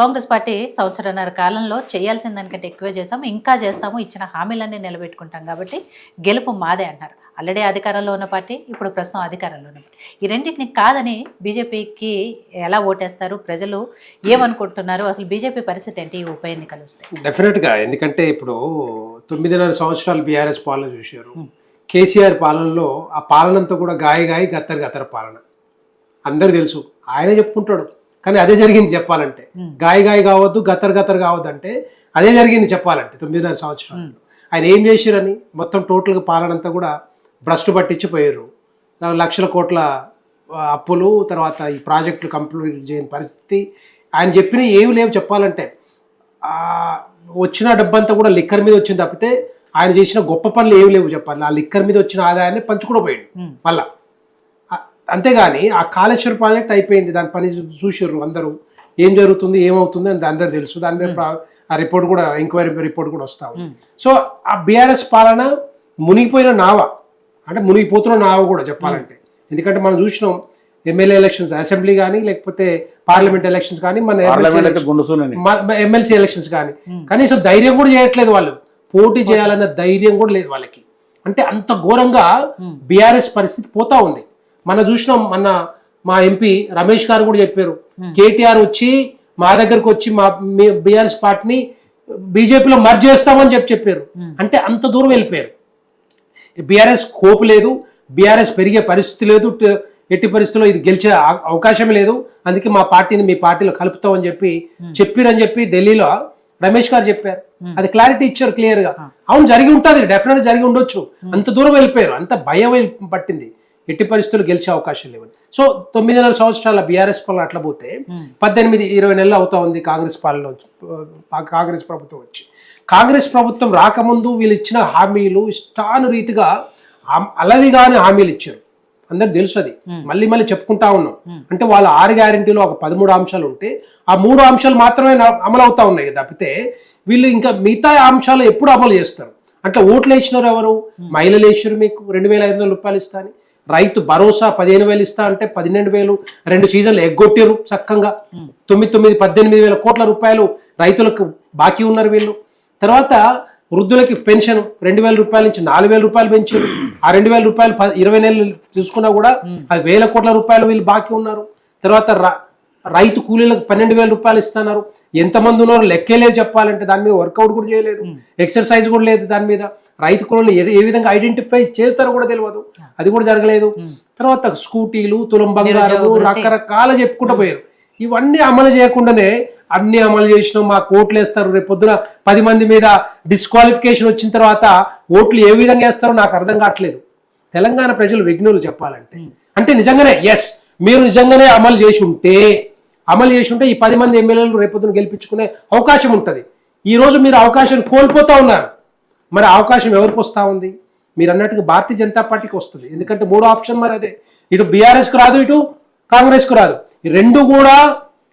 Congress party సంవత్సరన్నర కాలంలో చేయాల్సిన దానికంటే ఎక్కువే చేస్తాము, ఇంకా చేస్తాము, ఇచ్చిన హామీలన్నీ నిలబెట్టుకుంటాం కాబట్టి గెలుపు మాదే అంటారు. ఆల్రెడీ అధికారంలో ఉన్న పార్టీ, ఇప్పుడు ప్రస్తుతం అధికారంలో ఉన్న పార్టీ. ఈ రెండింటిని కాదని బీజేపీకి ఎలా ఓటేస్తారు, ప్రజలు ఏమనుకుంటున్నారు, అసలు బీజేపీ పరిస్థితి ఏంటి ఈ ఉప ఎన్నికలు వస్తే? డెఫినెట్గా, ఎందుకంటే ఇప్పుడు 9.5 సంవత్సరాలు బీఆర్ఎస్ పాలన చూశారు. కేసీఆర్ పాలనలో ఆ పాలనంతా కూడా గాయ గత్తర పాలన అందరు తెలుసు. ఆయనే చెప్పుకుంటాడు, కానీ అదే జరిగింది చెప్పాలంటే. గాయ కావద్దు, గత్తర కావద్దు అంటే అదే జరిగింది చెప్పాలంటే. 9.5 సంవత్సరాలు ఆయన ఏం చేశారని మొత్తం టోటల్గా పాలన అంతా కూడా భ్రష్టు పట్టించిపోయారు. లక్షల కోట్ల అప్పులు, తర్వాత ఈ ప్రాజెక్టులు కంప్లీట్ చేయని పరిస్థితి. ఆయన చెప్పిన ఏమి లేవు చెప్పాలంటే. వచ్చిన డబ్బంతా కూడా లిక్కర్ మీద వచ్చింది తప్పితే ఆయన చేసిన గొప్ప పనులు ఏమి లేవు చెప్పాలి. ఆ లిక్కర్ మీద వచ్చిన ఆదాయాన్ని పంచుకుండా పోయాడు మళ్ళా. అంతేగాని ఆ కాళేశ్వరం ప్రాజెక్ట్ అయిపోయింది, దాని పని చూసారు అందరూ. ఏం జరుగుతుంది, ఏమవుతుంది అని అందరూ తెలుసు. దాని మీద ఆ రిపోర్ట్ కూడా, ఎంక్వైరీ రిపోర్ట్ కూడా వస్తావు. సో ఆ బీఆర్ఎస్ పాలన మునిగిపోయిన నావ, అంటే మునిగిపోతున్న నావ కూడా చెప్పాలంటే. ఎందుకంటే మనం చూసినాం ఎమ్మెల్యే ఎలక్షన్స్, అసెంబ్లీ కానీ లేకపోతే పార్లమెంట్ ఎలక్షన్స్ కానీ, మన ఎమ్మెల్సీ ఎలక్షన్స్ కానీ కనీసం ధైర్యం కూడా చేయట్లేదు వాళ్ళు. పోటీ చేయాలన్న ధైర్యం కూడా లేదు వాళ్ళకి. అంటే అంత ఘోరంగా బీఆర్ఎస్ పరిస్థితి పోతా ఉంది. మనం చూసినాం, మా ఎంపీ రమేష్ గారు కూడా చెప్పారు, కేటీఆర్ వచ్చి మా దగ్గరకు వచ్చి మా బీఆర్ఎస్ పార్టీని బీజేపీలో మర్జ్ చేస్తామని చెప్పారు. అంటే అంత దూరం వెళ్ళిపోయారు. బీఆర్ఎస్ కోపు లేదు, బీఆర్ఎస్ పెరిగే పరిస్థితి లేదు, ఎట్టి పరిస్థితుల్లో ఇది గెలిచే అవకాశమే లేదు. అందుకే మా పార్టీని మీ పార్టీలో కలుపుతామని చెప్పారని చెప్పి ఢిల్లీలో రమేష్ గారు చెప్పారు. అది క్లారిటీ ఇచ్చారు క్లియర్ గా. అవును, జరిగి ఉంటుంది, డెఫినెట్ జరిగి ఉండొచ్చు. అంత దూరం వెళ్ళిపోయారు, అంత భయం పట్టింది. ఎట్టి పరిస్థితులు గెలిచే అవకాశం లేవని. సో 9.5 సంవత్సరాల బీఆర్ఎస్ పాలన అట్లా పోతే 18-20 నెలలు అవుతా ఉంది కాంగ్రెస్ పాలన, కాంగ్రెస్ ప్రభుత్వం వచ్చి. కాంగ్రెస్ ప్రభుత్వం రాకముందు వీళ్ళు ఇచ్చిన హామీలు ఇష్టానురీతిగా అలవిగానే హామీలు ఇచ్చారు. అందరికి తెలుసు అది. మళ్ళీ చెప్పుకుంటా ఉన్నాం. అంటే వాళ్ళ 6 గ్యారెంటీలో ఒక 13 అంశాలు ఉంటే ఆ 3 అంశాలు మాత్రమే అమలు అవుతా ఉన్నాయి తప్పితే వీళ్ళు ఇంకా మిగతా అంశాలు ఎప్పుడు అమలు చేస్తారు? అంటే ఓట్లు వేసినారు ఎవరు? మహిళలు వేసారు, మీకు 2,500 రూపాయలు ఇస్తా అని. రైతు భరోసా 15,000 ఇస్తా అంటే 12,000 2 సీజన్లు ఎగ్గొట్టారు చక్కగా. 18,000 కోట్ల రూపాయలు రైతులకు బాకీ ఉన్నారు వీళ్ళు. తర్వాత వృద్ధులకి పెన్షన్ 2,000 రూపాయల నుంచి 4,000 రూపాయలు పెంచారు. ఆ 2,000 రూపాయలు 20 నెలలు చూసుకున్నా కూడా అది 1,000 కోట్ల రూపాయలు వీళ్ళు బాకీ ఉన్నారు. తర్వాత రైతు కూలీలకు 12,000 రూపాయలు ఇస్తున్నారు. ఎంతమంది ఉన్నారో లెక్కే లేదు చెప్పాలంటే. దాని మీద వర్కౌట్ కూడా చేయలేదు, ఎక్సర్సైజ్ కూడా లేదు దాని మీద. రైతు కూలీలు ఏ విధంగా ఐడెంటిఫై చేస్తారో కూడా తెలియదు, అది కూడా జరగలేదు. తర్వాత స్కూటీలు, తులం బంగారు, రకరకాల చెప్పుకుంటూ పోయారు. ఇవన్నీ అమలు చేయకుండానే అన్ని అమలు చేసినాం, మా ఓట్లు వేస్తారు, రేపు పొద్దున 10 మంది మీద డిస్క్వాలిఫికేషన్ వచ్చిన తర్వాత ఓట్లు ఏ విధంగా వేస్తారో నాకు అర్థం కావట్లేదు. తెలంగాణ ప్రజలు విఘ్నులు చెప్పాలంటే. అంటే నిజంగానే ఎస్, మీరు నిజంగానే అమలు చేసి ఉంటే ఈ 10 మంది ఎమ్మెల్యేలు రేపొద్దున గెలిపించుకునే అవకాశం ఉంటుంది. ఈ రోజు మీరు అవకాశం కోల్పోతా ఉన్నారు. మరి అవకాశం ఎవరికి వస్తూ ఉంది? మీరు అన్నట్టుగా భారతీయ జనతా పార్టీకి వస్తుంది. ఎందుకంటే 3వ ఆప్షన్ మరి అదే. ఇటు బీఆర్ఎస్కు రాదు, ఇటు కాంగ్రెస్కు రాదు. ఈ రెండు కూడా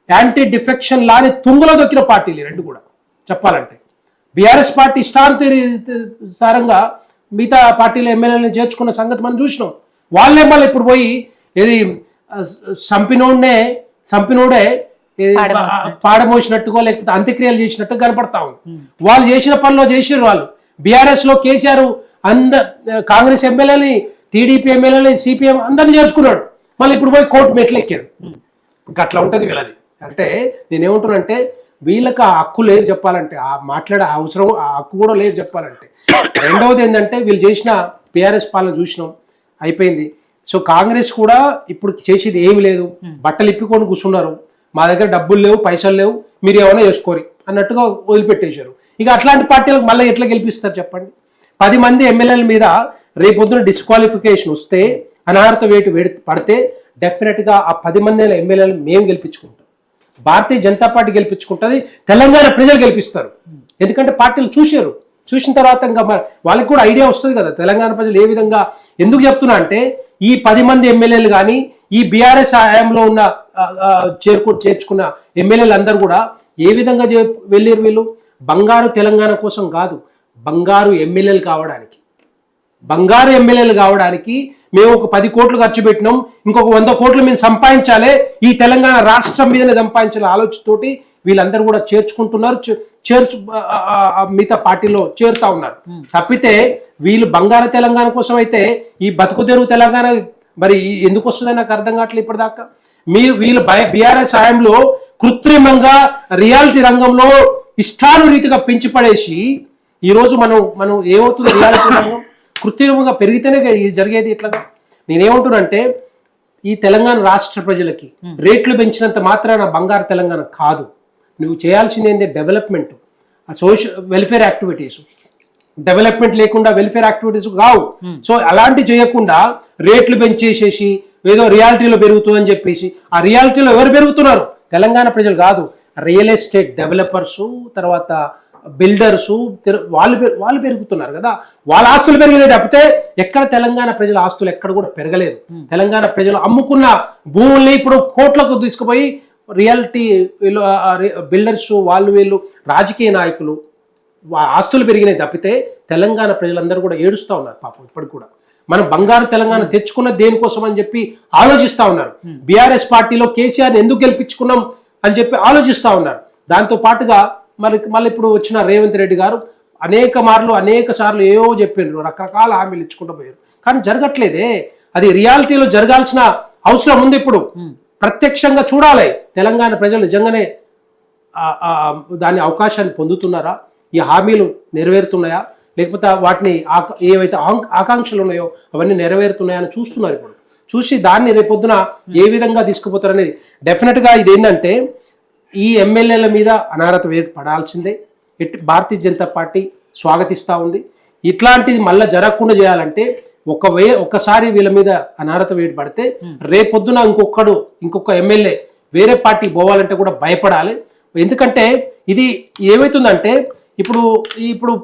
యాంటీ డిఫెక్షన్ లాని తుంగలో దొక్కిన పార్టీలు రెండు కూడా చెప్పాలంటే. బీఆర్ఎస్ పార్టీ ఇష్టానుసారంగా మిగతా పార్టీల ఎమ్మెల్యేలను చేర్చుకున్న సంగతి మనం చూసినాం. వాళ్ళే మళ్ళీ ఇప్పుడు పోయి ఏది చంపినోడే పాడమోసినట్టుగా లేకపోతే అంత్యక్రియలు చేసినట్టు కనపడతా ఉంది. వాళ్ళు చేసిన పనిలో చేసారు వాళ్ళు. బీఆర్ఎస్ లో కేసీఆర్ కాంగ్రెస్ ఎమ్మెల్యేని, టీడీపీ ఎమ్మెల్యేని, సిపిఎం అందరినీ చేర్చుకున్నాడు. మళ్ళీ ఇప్పుడు పోయి కోర్టు మెట్లు ఎక్కారు. అట్లా ఉంటుంది వీళ్ళది. అంటే నేనేమంటున్నానంటే వీళ్ళకి ఆ హక్కు లేదు చెప్పాలంటే, ఆ మాట్లాడే అవసరం, ఆ హక్కు కూడా లేదు చెప్పాలంటే. రెండవది ఏంటంటే వీళ్ళు చేసిన బీఆర్ఎస్ పాలన చూసినాం, అయిపోయింది. సో కాంగ్రెస్ కూడా ఇప్పుడు చేసేది ఏమి లేదు, బట్టలు ఇప్పుకొని కూర్చున్నారు. మా దగ్గర డబ్బులు లేవు, పైసలు లేవు, మీరు ఏమైనా చేసుకోరి అన్నట్టుగా వదిలిపెట్టేశారు. ఇక అట్లాంటి పార్టీలకు మళ్ళీ ఎట్లా గెలిపిస్తారు చెప్పండి? 10 మంది ఎమ్మెల్యేల మీద రేపొద్దున డిస్క్వాలిఫికేషన్ వస్తే, అనర్హత వేటు పడితే డెఫినెట్గా ఆ 10 మంది ఎమ్మెల్యేలు మేము గెలిపించుకుంటాం, భారతీయ జనతా పార్టీ గెలిపించుకుంటుంది, తెలంగాణ ప్రజలు గెలిపిస్తారు. ఎందుకంటే పార్టీలు చూసిన తర్వాత ఇంకా వాళ్ళకి కూడా ఐడియా వస్తుంది కదా తెలంగాణ ప్రజలు ఏ విధంగా. ఎందుకు చెప్తున్నా అంటే ఈ 10 మంది ఎమ్మెల్యేలు కానీ, ఈ బీఆర్ఎస్ హయాంలో ఉన్న చేర్చుకున్న ఎమ్మెల్యేలు అందరూ కూడా ఏ విధంగా వెళ్ళారు? వీళ్ళు బంగారు తెలంగాణ కోసం కాదు, బంగారు ఎమ్మెల్యేలు కావడానికి మేము ఒక 10 కోట్లు ఖర్చు పెట్టినాం, ఇంకొక 100 కోట్లు మేము సంపాదించాలి, ఈ తెలంగాణ రాష్ట్రం మీదనే సంపాదించాలి ఆలోచనతోటి వీళ్ళందరూ కూడా చేర్చుకుంటున్నారు, మిగతా పార్టీలో చేరుతా ఉన్నారు. తప్పితే వీళ్ళు బంగారు తెలంగాణ కోసం అయితే ఈ బతుకు తెరువు తెలంగాణ మరి ఎందుకు వస్తుందని నాకు అర్థం కావట్లేదు ఇప్పటిదాకా. వీళ్ళు బీఆర్ఎస్ హయాంలో కృత్రిమంగా రియాలిటీ రంగంలో ఇష్టానురీతిగా పెంచి పడేసి ఈరోజు మనం ఏమవుతుంది, రియాలిటీ రంగం కృత్రిమంగా పెరిగితేనే ఇది జరిగేది. ఇట్లాగా నేనేమంటున్నానంటే ఈ తెలంగాణ రాష్ట్ర ప్రజలకి రేట్లు పెంచినంత మాత్రాన బంగారు తెలంగాణ కాదు. నువ్వు చేయాల్సింది ఏంటి, development, social welfare activities. Development లేకుండా వెల్ఫేర్ యాక్టివిటీస్ కావు. సో అలాంటి చేయకుండా రేట్లు పెంచేసేసి ఏదో రియాలిటీలో పెరుగుతుందని చెప్పేసి, ఆ రియాలిటీలో ఎవరు పెరుగుతున్నారు, తెలంగాణ ప్రజలు కాదు, రియల్ ఎస్టేట్ డెవలపర్సు, తర్వాత బిల్డర్సు, వాళ్ళు పెరుగుతున్నారు కదా. వాళ్ళ ఆస్తులు పెరిగినాయి తప్పితే ఎక్కడ తెలంగాణ ప్రజల ఆస్తులు ఎక్కడ కూడా పెరగలేదు. తెలంగాణ ప్రజలు అమ్ముకున్న భూముల్ని ఇప్పుడు కోట్లకు తీసుకుపోయి రియాలిటీ బిల్డర్స్, వీళ్ళు రాజకీయ నాయకులు ఆస్తులు పెరిగినాయి తప్పితే తెలంగాణ ప్రజలందరూ కూడా ఏడుస్తూ ఉన్నారు పాపం. ఇప్పటికి కూడా మనం బంగారు తెలంగాణ తెచ్చుకున్న దేనికోసం అని చెప్పి ఆలోచిస్తా ఉన్నారు. బీఆర్ఎస్ పార్టీలో కేసీఆర్ని ఎందుకు గెలిపించుకున్నాం అని చెప్పి ఆలోచిస్తా ఉన్నారు. దాంతో పాటుగా మళ్ళీ ఇప్పుడు వచ్చిన రేవంత్ రెడ్డి గారు అనేక సార్లు ఏవో చెప్పిండ్రు, రకరకాల హామీలు ఇచ్చుకుంటూ పోయారు, కానీ జరగట్లేదే. అది రియాలిటీలో జరగాల్సిన అవసరం ఉంది. ఇప్పుడు ప్రత్యక్షంగా చూడాలి తెలంగాణ ప్రజలు నిజంగానే దాని అవకాశాన్ని పొందుతున్నారా, ఈ హామీలు నెరవేరుతున్నాయా, లేకపోతే వాటిని ఏవైతే ఆకాంక్షలు ఉన్నాయో అవన్నీ నెరవేరుతున్నాయని చూస్తున్నారు. ఇప్పుడు చూసి దాన్ని రేపొద్దున ఏ విధంగా తీసుకుపోతారనేది డెఫినెట్గా ఇది ఏంటంటే ఈ ఎమ్మెల్యేల మీద అనర్హత వేటు పడాల్సిందే. భారతీయ జనతా పార్టీ స్వాగతిస్తూ ఉంది. ఇట్లాంటిది మళ్ళీ జరగకుండా చేయాలంటే ఒక్కసారి వీళ్ళ మీద అనర్హత వేటు పడితే రేపొద్దున ఇంకొక ఎమ్మెల్యే వేరే పార్టీ పోవాలంటే కూడా భయపడాలి. ఎందుకంటే ఇది ఏమవుతుందంటే ఇప్పుడు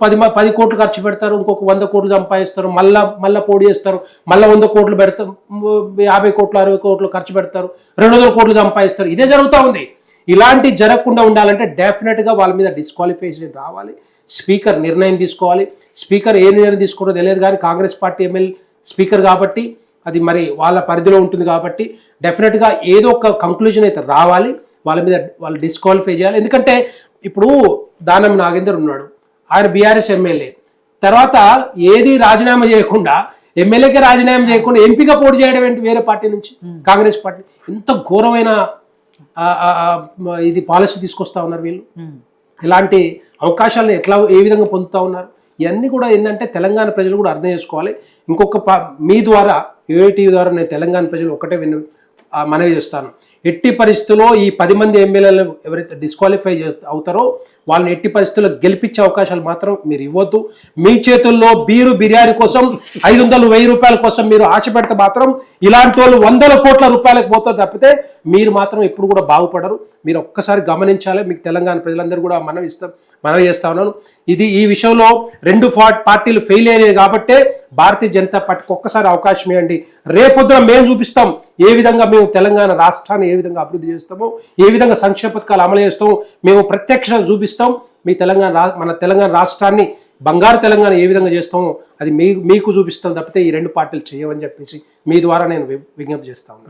10 కోట్లు ఖర్చు పెడతారు, ఇంకొక 100 కోట్లు సంపాదిస్తారు, మళ్ళా పోటీ చేస్తారు, మళ్ళీ 100 కోట్లు పెడతారు, 50 కోట్లు 60 కోట్లు ఖర్చు పెడతారు, 200 కోట్లు సంపాదిస్తారు. ఇదే జరుగుతూ ఉంది. ఇలాంటి జరగకుండా ఉండాలంటే డెఫినెట్గా వాళ్ళ మీద డిస్క్వాలిఫికేషన్ రావాలి. స్పీకర్ నిర్ణయం తీసుకోవాలి. స్పీకర్ ఏ నిర్ణయం తీసుకోవడో తెలియదు, కానీ కాంగ్రెస్ పార్టీ ఎమ్మెల్యే స్పీకర్ కాబట్టి అది మరి వాళ్ళ పరిధిలో ఉంటుంది కాబట్టి డెఫినెట్గా ఏదో ఒక కంక్లూజన్ అయితే రావాలి. వాళ్ళు డిస్క్వాలిఫై చేయాలి. ఎందుకంటే ఇప్పుడు దానం నాగేందర్ ఉన్నాడు, ఆయన బీఆర్ఎస్ ఎమ్మెల్యే, తర్వాత ఏది రాజీనామా చేయకుండా ఎమ్మెల్యేకే రాజీనామా చేయకుండా ఎంపీగా పోటీ చేయడం ఏంటి వేరే పార్టీ నుంచి, కాంగ్రెస్ పార్టీ. ఎంత ఘోరమైన ఇది పాలసీ తీసుకొస్తా ఉన్నారు వీళ్ళు. ఇలాంటి అవకాశాలను ఏ విధంగా పొందుతూ ఉన్నారు, ఇవన్నీ కూడా ఏంటంటే తెలంగాణ ప్రజలు కూడా అర్థం చేసుకోవాలి. మీ ద్వారా యూఐటీవీ ద్వారా నేను తెలంగాణ ప్రజలు ఒకటే మనవి చేస్తాను, ఎట్టి పరిస్థితుల్లో ఈ 10 మంది ఎమ్మెల్యేలు ఎవరైతే డిస్క్వాలిఫై అవుతారో వాళ్ళని ఎట్టి పరిస్థితుల్లో గెలిపించే అవకాశాలు మాత్రం మీరు ఇవ్వద్దు. మీ చేతుల్లో బిర్యానీ కోసం 500-1000 రూపాయల కోసం మీరు ఆశ పెడితే మాత్రం ఇలాంటి వాళ్ళు 100 కోట్ల రూపాయలకు పోతారు తప్పితే మీరు మాత్రం ఎప్పుడు కూడా బాగుపడరు. మీరు ఒక్కసారి గమనించాలి. మీకు తెలంగాణ ప్రజలందరూ కూడా మనవి చేస్తా ఉన్నాను. ఈ విషయంలో 2 పార్టీలు ఫెయిల్ అయ్యాయి కాబట్టే భారతీయ జనతా పార్టీకి ఒక్కసారి అవకాశం ఇవ్వండి. రేపొద్దున మేము చూపిస్తాం ఏ విధంగా మేము తెలంగాణ రాష్ట్రాన్ని ఏ విధంగా అభివృద్ధి చేస్తామో, ఏ విధంగా సంక్షేమ పథకాలు అమలు చేస్తామో మేము ప్రత్యక్షంగా చూపిస్తాం. మన తెలంగాణ రాష్ట్రాన్ని బంగారు తెలంగాణ ఏ విధంగా చేస్తామో అది మీకు చూపిస్తాం తప్పితే ఈ 2 పార్టీలు చేయవని చెప్పేసి మీ ద్వారా నేను విజ్ఞప్తి చేస్తాను.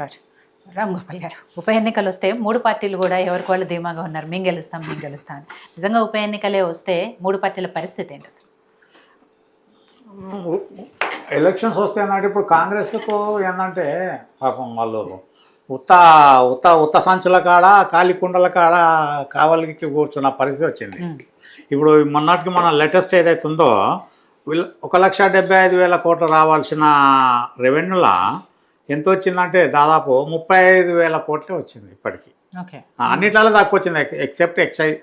రామ్ గోపాల్ గారు, ఉప ఎన్నికలు వస్తే 3 పార్టీలు కూడా ఎవరికి వాళ్ళు ధీమాగా ఉన్నారు, మేము గెలుస్తాం. నిజంగా ఉప ఎన్నికలే వస్తే 3 పార్టీల పరిస్థితి ఏంటి అసలు? ఎలక్షన్స్ వస్తే ఏంటంటే ఇప్పుడు కాంగ్రెస్కు ఏంటంటే పాపం వాళ్ళు ఉత్త సంచుల కాడ ఖాళీ కుండల కాడ కావలికి కూర్చున్న పరిస్థితి వచ్చింది. ఇప్పుడు మొన్నటికి మన లేటెస్ట్ ఏదైతే ఉందో 1,75,000 కోట్లు రావాల్సిన రెవెన్యూలా ఎంత వచ్చిందంటే దాదాపు 35,000 కోట్లే వచ్చింది ఇప్పటికీ. అన్నిట్లలో తక్కువ వచ్చింది ఎక్సెప్ట్ ఎక్సైజ్